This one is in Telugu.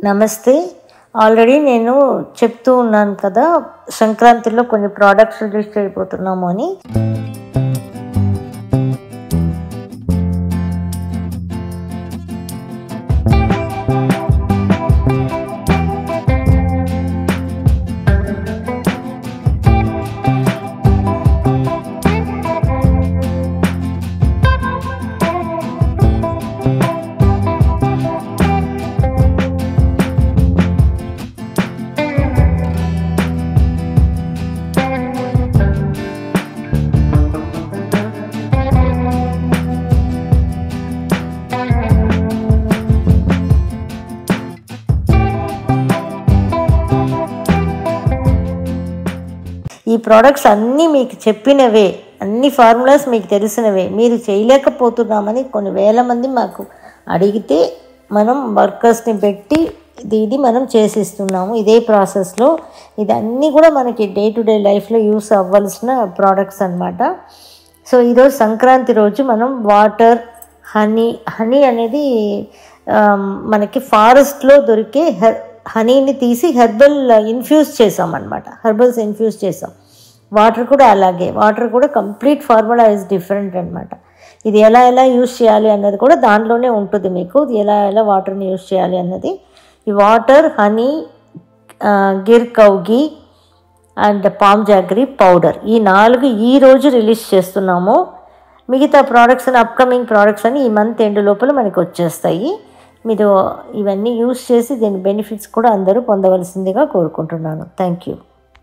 నమస్తే. ఆల్రెడీ నేను చెప్తూ ఉన్నాను కదా, సంక్రాంతిలో కొన్ని ప్రోడక్ట్స్ రిలీజ్ చేయబోతున్నాము అని. ఈ ప్రోడక్ట్స్ అన్నీ మీకు చెప్పినవే, అన్ని ఫార్ములాస్ మీకు తెలిసినవే. మీరు చేయలేకపోతున్నామని కొన్ని వేల మంది మాకు అడిగితే మనం వర్కర్స్ని పెట్టి ఇది మనం చేసిస్తున్నాము. ఇదే ప్రాసెస్లో ఇదన్నీ కూడా మనకి డే టు డే లైఫ్లో యూస్ అవ్వాల్సిన ప్రోడక్ట్స్ అన్నమాట. సో ఈరోజు సంక్రాంతి రోజు మనం వాటర్, హనీ అనేది మనకి ఫారెస్ట్లో దొరికే హనీని తీసి హెర్బల్ ఇన్ఫ్యూజ్ చేసామన్నమాట. హెర్బల్స్ ఇన్ఫ్యూజ్ చేసాం. వాటర్ కూడా అలాగే. వాటర్ కూడా కంప్లీట్ ఫార్ములా ఈజ్ డిఫరెంట్ అనమాట. ఇది ఎలా యూజ్ చేయాలి అన్నది కూడా దాంట్లోనే ఉంటుంది మీకు. ఇది ఎలా వాటర్ని యూజ్ చేయాలి అన్నది. ఈ water, honey, Gir cow ghee and palm jaggery powder, ఈ 4 ఈరోజు రిలీజ్ చేస్తున్నాము. మిగతా ప్రోడక్ట్స్ అని, అప్కమింగ్ ప్రోడక్ట్స్ అని ఈ మంత్ ఎండ్ లోపల మనకి వచ్చేస్తాయి. మీరు ఇవన్నీ యూజ్ చేసి దీని బెనిఫిట్స్ కూడా అందరూ పొందవలసిందిగా కోరుకుంటున్నాను. Thank you.